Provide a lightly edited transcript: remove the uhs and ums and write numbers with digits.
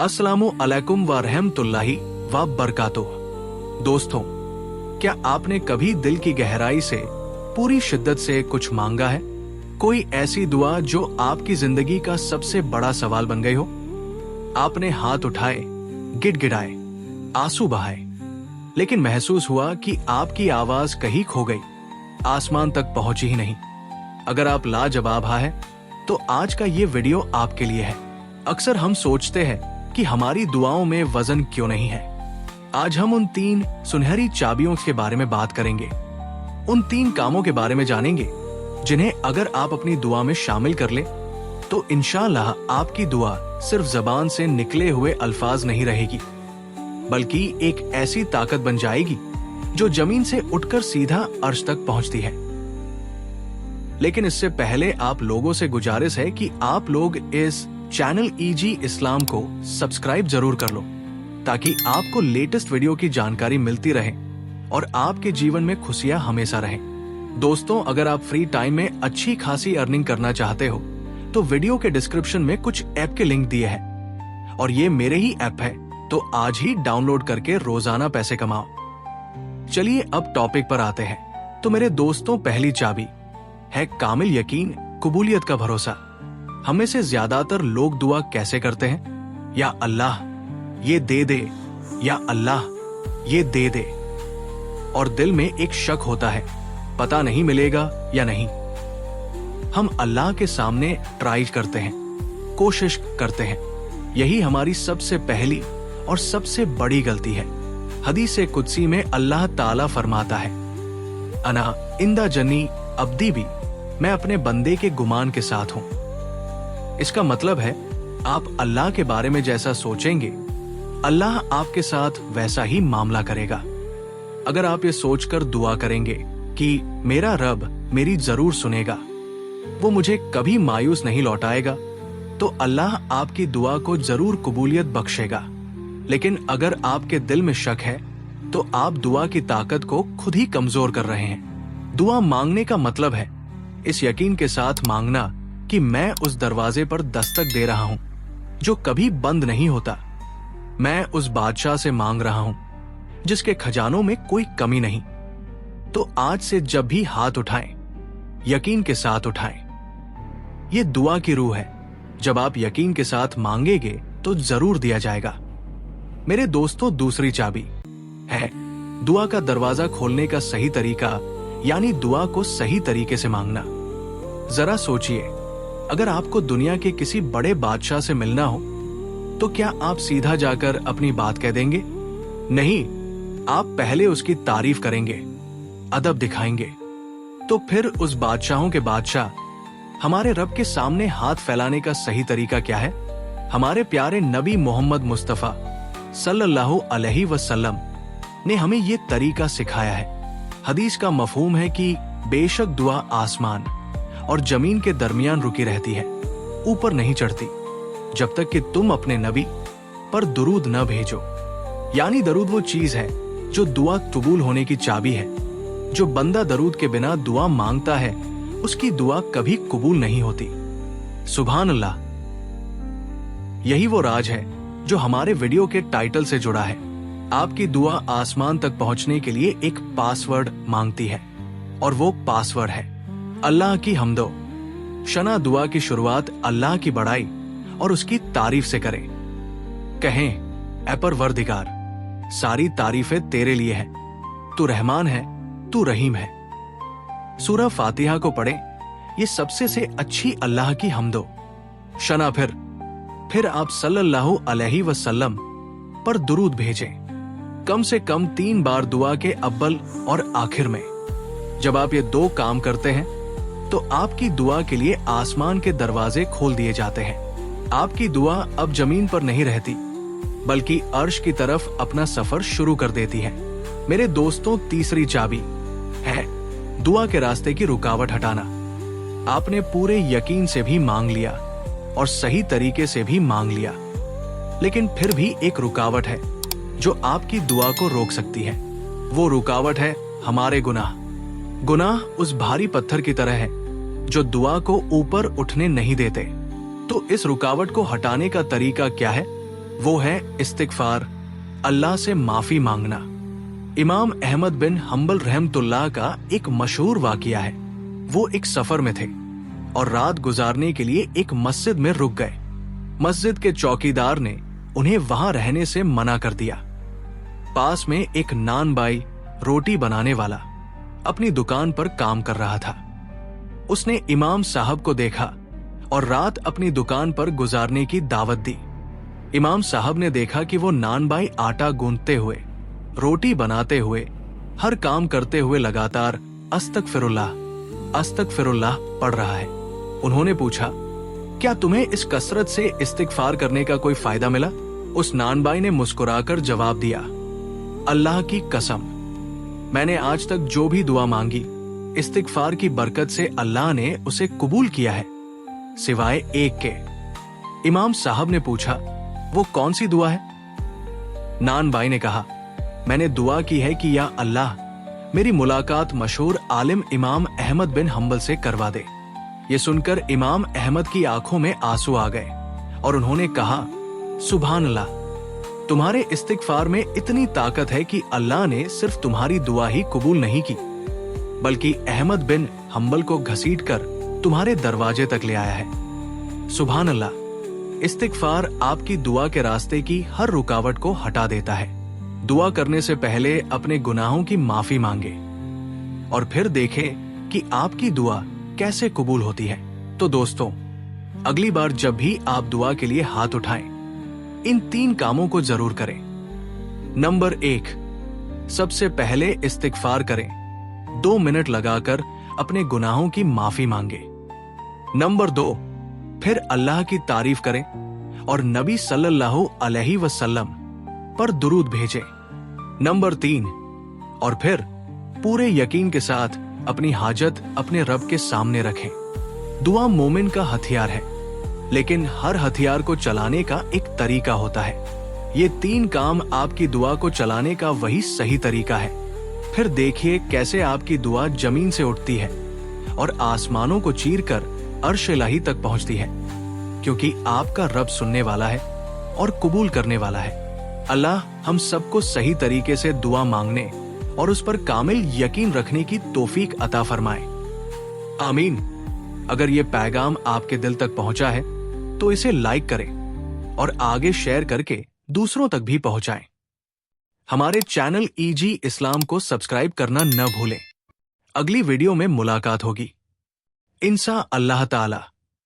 अस्सलामु अलैकुम व रहमतुल्लाहि व बरकातुहू। दोस्तों, क्या आपने कभी दिल की गहराई से पूरी शिद्दत से कुछ मांगा है? कोई ऐसी दुआ जो आपकी जिंदगी का सबसे बड़ा सवाल बन गई हो? आपने हाथ उठाए, गिड़गिड़ाए, आंसू बहाए, लेकिन महसूस हुआ कि आपकी आवाज कहीं खो गई, आसमान तक पहुंची ही नहीं। अगर आप लाजवाब हैं, तो आज का ये वीडियो आपके लिए है। अक्सर हम सोचते हैं कि हमारी दुआओं में वजन क्यों नहीं है। आज हम उन 3 सुनहरी चाबियों के बारे में बात करेंगे, उन 3 कामों के बारे में जानेंगे जिन्हें अगर आप अपनी दुआ में शामिल कर ले तो इंशाअल्लाह आपकी दुआ सिर्फ जबान से निकले हुए अल्फाज नहीं रहेगी, बल्कि एक ऐसी ताकत बन जाएगी जो जमीन से उठकर सीधा अर्श तक पहुंचती है। लेकिन इससे पहले आप लोगों से गुजारिश है कि आप लोग इस चैनल ईजी इस्लाम को सब्सक्राइब जरूर कर लो, ताकि आपको लेटेस्ट वीडियो की जानकारी मिलती रहे और आपके जीवन में खुशियां हमेशा रहें। दोस्तों, अगर आप फ्री टाइम में अच्छी खासी अर्निंग करना चाहते हो तो वीडियो के डिस्क्रिप्शन में कुछ ऐप के लिंक दिए हैं और ये मेरे ही ऐप है, तो आज ही डाउनलोड करके रोजाना पैसे कमाओ। चलिए अब टॉपिक पर आते हैं। तो मेरे दोस्तों, पहली चाबी है कामिल यकीन, कबूलियत का भरोसा। हमें से ज्यादातर लोग दुआ कैसे करते हैं? या अल्लाह ये दे दे, या अल्लाह ये दे दे, और दिल में एक शक होता है, पता नहीं मिलेगा या नहीं। हम अल्लाह के सामने ट्राई करते हैं, कोशिश करते हैं। यही हमारी सबसे पहली और सबसे बड़ी गलती है। हदीस कुदसी में अल्लाह ताला फरमाता है, अना इंदा जन्नी अब्दी भी, मैं अपने बंदे के गुमान के साथ हूं। इसका मतलब है आप अल्लाह के बारे में जैसा सोचेंगे, अल्लाह आपके साथ वैसा ही मामला करेगा। अगर आप ये सोचकर दुआ करेंगे कि मेरा रब मेरी जरूर सुनेगा, वो मुझे कभी मायूस नहीं लौटाएगा, तो अल्लाह आपकी दुआ को जरूर कबूलियत बख्शेगा। लेकिन अगर आपके दिल में शक है तो आप दुआ की ताकत को खुद ही कमजोर कर रहे हैं। दुआ मांगने का मतलब है इस यकीन के साथ मांगना कि मैं उस दरवाजे पर दस्तक दे रहा हूं जो कभी बंद नहीं होता। मैं उस बादशाह से मांग रहा हूं जिसके खजानों में कोई कमी नहीं। तो आज से जब भी हाथ उठाएं, यकीन के साथ उठाएं। ये दुआ की रूह है। जब आप यकीन के साथ मांगेंगे तो जरूर दिया जाएगा। मेरे दोस्तों, दूसरी चाबी है दुआ का दरवाजा खोलने का सही तरीका, यानी दुआ को सही तरीके से मांगना। जरा सोचिए, अगर आपको दुनिया के किसी बड़े बादशाह से मिलना हो तो क्या आप सीधा जाकर अपनी बात कह देंगे? नहीं, आप पहले उसकी तारीफ करेंगे, अदब दिखाएंगे। तो फिर उस बादशाहों के बादशाह हमारे रब के सामने हाथ फैलाने का सही तरीका क्या है? हमारे प्यारे नबी मोहम्मद मुस्तफा सल्लल्लाहु अलैहि वसल्लम ने हमें ये तरीका सिखाया है। हदीस का मफहूम है कि बेशक दुआ आसमान और जमीन के दरमियान रुकी रहती है, ऊपर नहीं चढ़ती, जब तक कि तुम अपने नबी पर दुरूद न भेजो। यानी दरूद वो चीज है जो दुआ कबूल होने की चाबी है। जो बंदा दरूद के बिना दुआ मांगता है उसकी दुआ कभी कबूल नहीं होती। सुभान अल्लाह। यही वो राज है जो हमारे वीडियो के टाइटल से जुड़ा है। आपकी दुआ आसमान तक पहुंचने के लिए एक पासवर्ड मांगती है, और वो पासवर्ड है अल्लाह की हम्दो शना। दुआ की शुरुआत अल्लाह की बड़ाई और उसकी तारीफ से करें। कहें, ऐ परवरदिगार, सारी तारीफें तेरे लिए हैं। तू रहमान है, तू रहीम है। सूरह फातिहा को पढ़ें। ये सबसे से अच्छी अल्लाह की हम्दो शना। फिर आप सल्लल्लाहु अलैहि वसल्लम पर दुरूद भेजें, कम से कम 3 बार दुआ के अव्वल और आखिर में। जब आप ये 2 काम करते हैं तो आपकी दुआ के लिए आसमान के दरवाजे खोल दिए जाते हैं। आपकी दुआ अब जमीन पर नहीं रहती, बल्कि अर्श की तरफ अपना सफर शुरू कर देती है। मेरे दोस्तों, तीसरी चाबी है दुआ के रास्ते की रुकावट हटाना। आपने पूरे यकीन से भी मांग लिया और सही तरीके से भी मांग लिया, लेकिन फिर भी एक रुकावट है जो आपकी दुआ को रोक सकती है। वो रुकावट है हमारे गुनाह। गुनाह उस भारी पत्थर की तरह है जो दुआ को ऊपर उठने नहीं देते। तो इस रुकावट को हटाने का तरीका क्या है? वो है इस्तिगफार, अल्लाह से माफी मांगना। इमाम अहमद बिन हम्बल रहमतुल्लाह का एक मशहूर वाकया है। वो एक सफर में थे और रात गुजारने के लिए एक मस्जिद में रुक गए। मस्जिद के चौकीदार ने उन्हें वहां रहने से मना कर दिया। पास में एक नान बाई, रोटी बनाने वाला, अपनी दुकान पर काम कर रहा था। उसने इमाम साहब को देखा और रात अपनी दुकान पर गुजारने की दावत दी। इमाम साहब ने देखा कि वो नान बाई आटा गूंथते हुए, रोटी बनाते हुए, हर काम करते हुए लगातार अस्तगफिरुल्लाह अस्तगफिरुल्लाह पढ़ रहा है। उन्होंने पूछा, क्या तुम्हें इस कसरत से इस्तिगफार करने का कोई फायदा मिला? उस नान बाई ने मुस्कुराकर जवाब दिया, अल्लाह की कसम, मैंने आज तक जो भी दुआ मांगी, इस्तिगफार की बरकत से अल्लाह ने उसे कबूल किया है, सिवाय एक के। इमाम साहब ने पूछा, वो कौन सी दुआ है? नान बाई ने कहा, मैंने दुआ की है कि या अल्लाह, मेरी मुलाकात मशहूर आलिम इमाम अहमद बिन हम्बल से करवा दे। ये सुनकर इमाम अहमद की आंखों में आंसू आ गए और उन्होंने कहा, सुभान अल्लाह, तुम्हारे इस्तिगफार में इतनी ताकत है कि अल्लाह ने सिर्फ तुम्हारी दुआ ही कबूल नहीं की, बल्कि अहमद बिन हम्बल को घसीटकर तुम्हारे दरवाजे तक ले आया है। सुभान अल्लाह, इस्तिगफार आपकी दुआ के रास्ते की हर रुकावट को हटा देता है। दुआ करने से पहले अपने गुनाहों की माफी मांगे और फिर देखें कि आपकी दुआ कैसे कबूल होती है। तो दोस्तों, अगली बार जब भी आप दुआ के लिए हाथ उठाएं, इन 3 कामों को जरूर करें। नंबर 1, सबसे पहले इस्तिगफार करें, 2 मिनट लगाकर अपने गुनाहों की माफी मांगे। नंबर 2, फिर अल्लाह की तारीफ करें और नबी सल्लल्लाहु अलैहि वसल्लम पर दुरूद भेजें। नंबर 3, और फिर पूरे यकीन के साथ अपनी हाजत अपने रब के सामने रखें। दुआ मोमिन का हथियार है, लेकिन हर हथियार को चलाने का एक तरीका होता है। ये 3 काम आपकी दुआ को चलाने का वही सही तरीका है। फिर देखिए कैसे आपकी दुआ जमीन से उठती है और आसमानों को चीरकर अर्श इलाही तक पहुंचती है, क्योंकि आपका रब सुनने वाला है और कबूल करने वाला है। अल्लाह हम सबको सही तरीके से दुआ मांगने और उस पर कामिल यकीन रखने की तौफीक अता फरमाए। आमीन। अगर ये पैगाम आपके दिल तक पहुंचा है तो इसे लाइक करें और आगे शेयर करके दूसरों तक भी पहुंचाएं। हमारे चैनल ईजी इस्लाम को सब्सक्राइब करना न भूलें। अगली वीडियो में मुलाकात होगी इंशा अल्लाह ताला।